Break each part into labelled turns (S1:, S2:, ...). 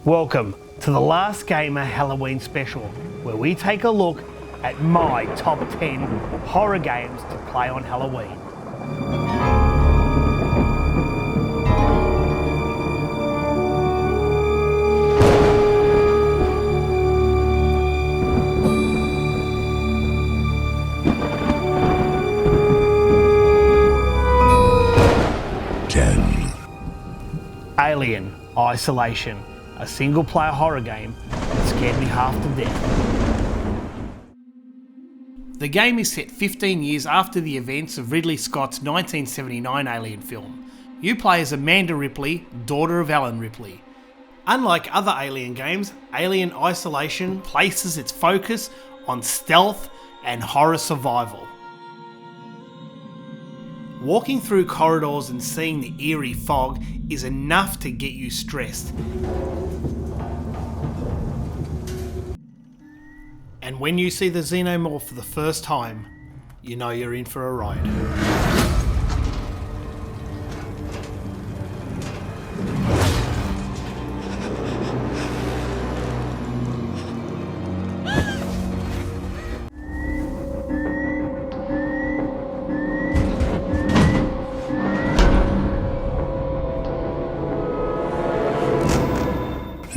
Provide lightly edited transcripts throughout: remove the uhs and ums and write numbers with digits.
S1: Welcome to the Last Gamer Halloween special, where we take a look at my top 10 horror games to play on Halloween. Alien Isolation, a single-player horror game that scared me half to death. The game is set 15 years after the events of Ridley Scott's 1979 Alien film. You play as Amanda Ripley, daughter of Alan Ripley. Unlike other Alien games, Alien Isolation places its focus on stealth and horror survival. Walking through corridors and seeing the eerie fog is enough to get you stressed. And when you see the xenomorph for the first time, you know you're in for a ride.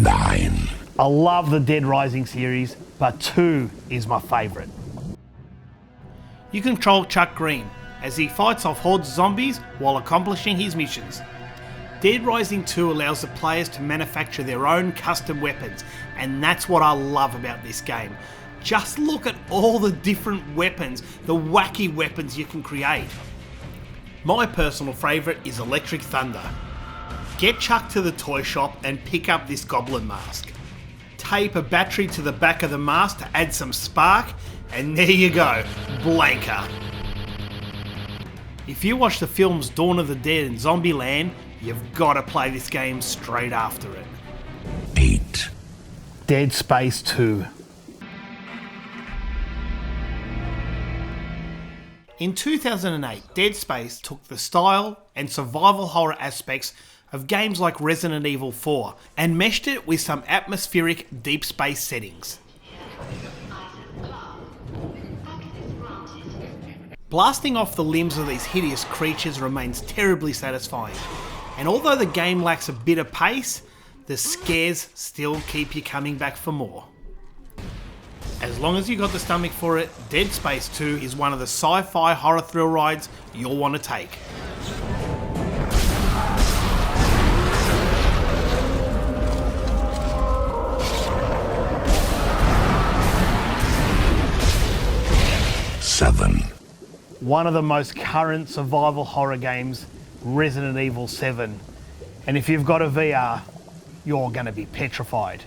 S2: 9.
S1: I love the Dead Rising series, but 2 is my favourite. You control Chuck Green as he fights off hordes of zombies while accomplishing his missions. Dead Rising 2 allows the players to manufacture their own custom weapons, and that's what I love about this game. Just look at all the different weapons, the wacky weapons you can create. My personal favourite is Electric Thunder. Get Chuck to the toy shop and pick up this goblin mask. Tape a battery to the back of the mask to add some spark, and there you go, Blanker. If you watch the films Dawn of the Dead and Zombieland, you've got to play this game straight after it.
S2: 8.
S1: Dead Space 2. In 2008, Dead Space took the style and survival horror aspects of games like Resident Evil 4 and meshed it with some atmospheric deep space settings. Blasting off the limbs of these hideous creatures remains terribly satisfying, and although the game lacks a bit of pace, the scares still keep you coming back for more. As long as you got the stomach for it, Dead Space 2 is one of the sci-fi horror thrill rides you'll want to take.
S2: 7.
S1: One of the most current survival horror games, Resident Evil 7. And if you've got a VR, you're going to be petrified.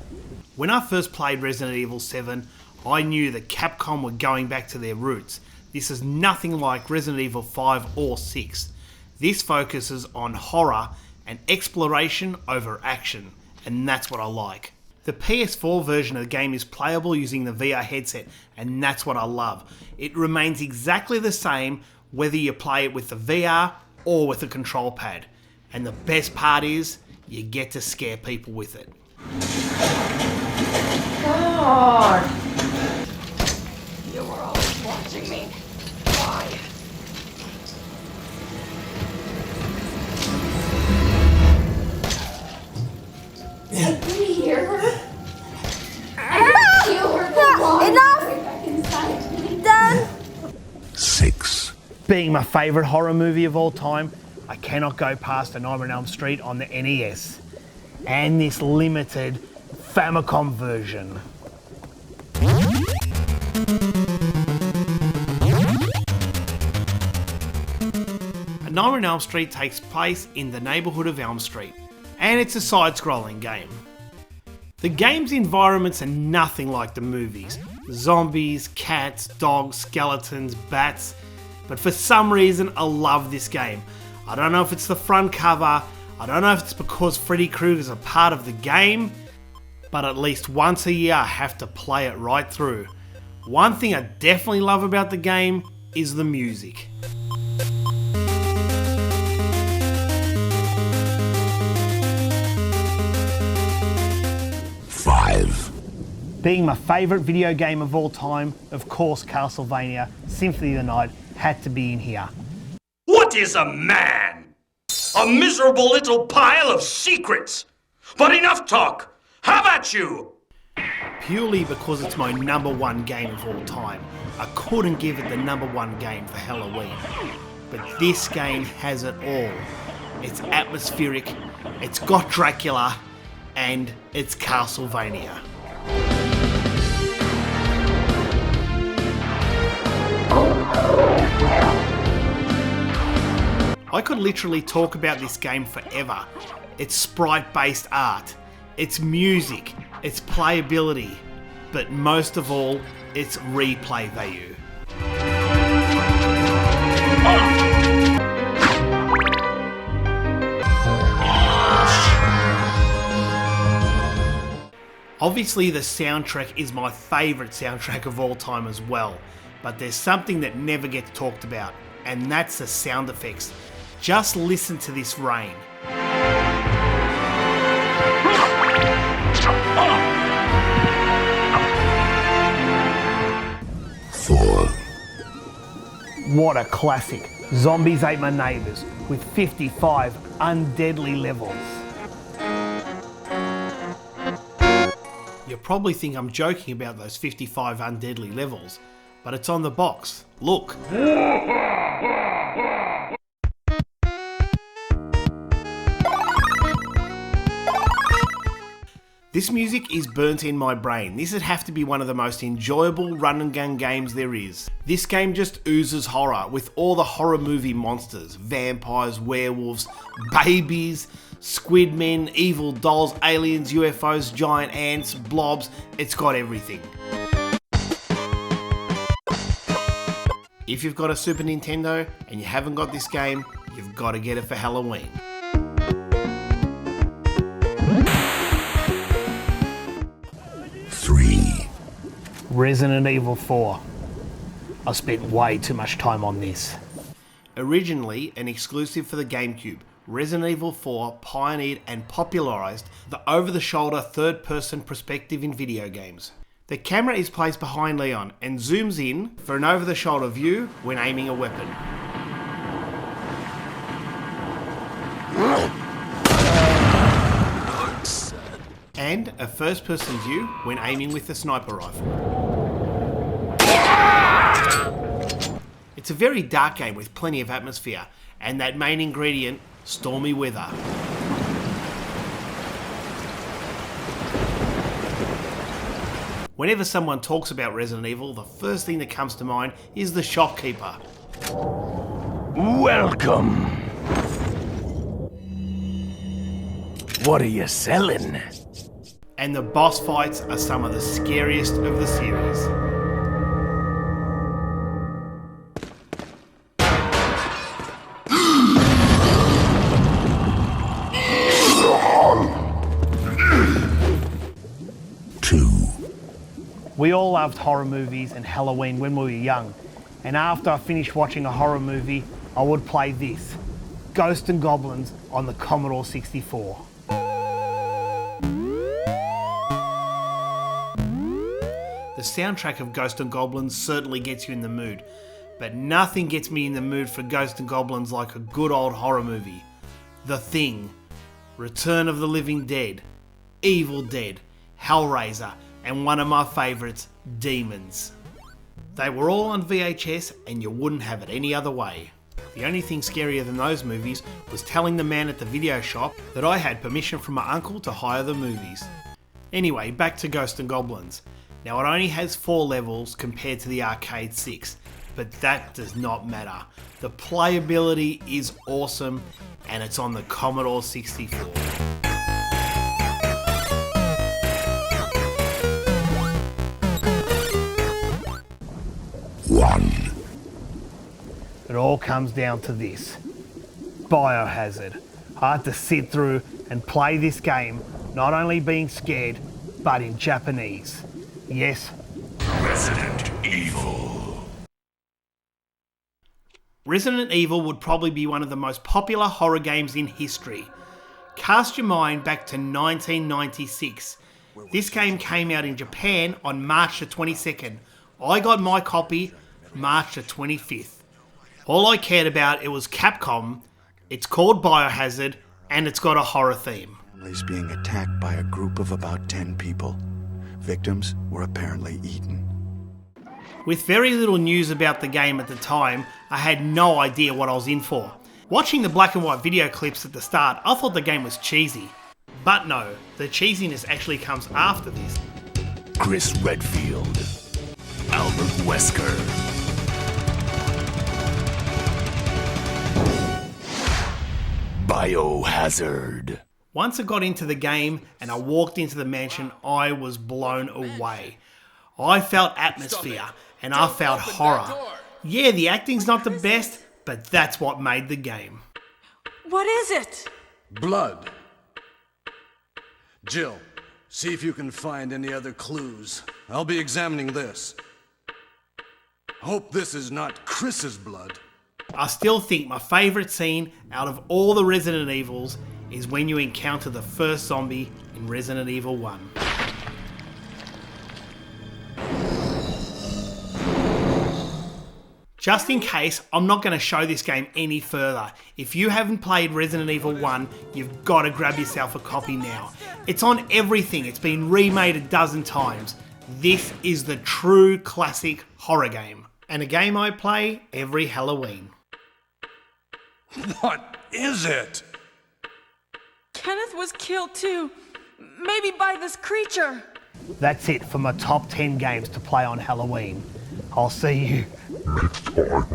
S1: When I first played Resident Evil 7, I knew that Capcom were going back to their roots. This is nothing like Resident Evil 5 or 6. This focuses on horror and exploration over action, and that's what I like. The PS4 version of the game is playable using the VR headset, and that's what I love. It remains exactly the same whether you play it with the VR or with the control pad. And the best part is, you get to scare people with it.
S3: God! You were always watching me. Why? Did you hear her? I feel her
S4: Enough!
S3: back inside.
S4: Done.
S2: 6.
S1: Being my favourite horror movie of all time, I cannot go past A Nightmare on Elm Street on the NES. And this limited Famicom version. A Nightmare on Elm Street takes place in the neighbourhood of Elm Street, and it's a side-scrolling game. The game's environments are nothing like the movies. Zombies, cats, dogs, skeletons, bats. But for some reason, I love this game. I don't know if it's the front cover, I don't know if it's because Freddy Krueger's a part of the game, but at least once a year I have to play it right through. One thing I definitely love about the game is the music. Being my favourite video game of all time, of course Castlevania Symphony of the Night had to be in here.
S4: What is a man? A miserable little pile of secrets. But enough talk. How about you?
S1: Purely because it's my #1 game of all time, I couldn't give it the #1 game for Halloween. But this game has it all. It's atmospheric, it's got Dracula, and it's Castlevania. I could literally talk about this game forever. It's sprite-based art, it's music, it's playability, but most of all, it's replay value. Obviously the soundtrack is my favourite soundtrack of all time as well, but there's something that never gets talked about, and that's the sound effects. Just listen to this rain.
S2: Four.
S1: What a classic. Zombies Ate My Neighbours with 55 undeadly levels. You probably think I'm joking about those 55 undeadly levels, but it's on the box. Look. This music is burnt in my brain. This would have to be one of the most enjoyable run and gun games there is. This game just oozes horror with all the horror movie monsters. Vampires, werewolves, babies, squid men, evil dolls, aliens, UFOs, giant ants, blobs. It's got everything. If you've got a Super Nintendo and you haven't got this game, you've got to get it for Halloween. Resident Evil 4. I spent way too much time on this. Originally an exclusive for the GameCube, Resident Evil 4 pioneered and popularised the over-the-shoulder third-person perspective in video games. The camera is placed behind Leon and zooms in for an over-the-shoulder view when aiming a weapon. And a first-person view when aiming with a sniper rifle. It's a very dark game with plenty of atmosphere, and that main ingredient, stormy weather. Whenever someone talks about Resident Evil, the first thing that comes to mind is the shopkeeper.
S5: Welcome. What are you selling?
S1: And the boss fights are some of the scariest of the series. We all loved horror movies and Halloween when we were young, and after I finished watching a horror movie, I would play this, Ghosts and Goblins on the Commodore 64. The soundtrack of Ghosts and Goblins certainly gets you in the mood, but nothing gets me in the mood for Ghosts and Goblins like a good old horror movie. The Thing, Return of the Living Dead, Evil Dead, Hellraiser, and one of my favourites, Demons. They were all on VHS and you wouldn't have it any other way. The only thing scarier than those movies was telling the man at the video shop that I had permission from my uncle to hire the movies. Anyway, back to Ghosts and Goblins. Now it only has 4 levels compared to the arcade 6, but that does not matter. The playability is awesome and it's on the Commodore 64. It all comes down to this. Biohazard. I had to sit through and play this game, not only being scared, but in Japanese. Yes.
S2: Resident Evil.
S1: Resident Evil would probably be one of the most popular horror games in history. Cast your mind back to 1996. This game came out in Japan on March the 22nd. I got my copy March the 25th. All I cared about, it was Capcom, it's called Biohazard, and it's got a horror theme.
S6: Families being attacked by a group of about 10 people. Victims were apparently eaten.
S1: With very little news about the game at the time, I had no idea what I was in for. Watching the black and white video clips at the start, I thought the game was cheesy. But no, the cheesiness actually comes after this.
S5: Chris Redfield. Albert Wesker. Biohazard.
S1: Once I got into the game and I walked into the mansion, I was blown away. I felt atmosphere and I felt horror. Yeah, the acting's not the best, but that's what made the game.
S7: What is it?
S8: Blood. Jill, see if you can find any other clues. I'll be examining this. Hope this is not Chris's blood.
S1: I still think my favourite scene out of all the Resident Evils is when you encounter the first zombie in Resident Evil 1. Just in case, I'm not going to show this game any further. If you haven't played Resident Evil 1, you've got to grab yourself a copy now. It's on everything, it's been remade a dozen times. This is the true classic horror game, and a game I play every Halloween.
S8: What is it?
S7: Kenneth was killed too. Maybe by this creature.
S1: That's it for my top 10 games to play on Halloween. I'll see you
S2: Next time.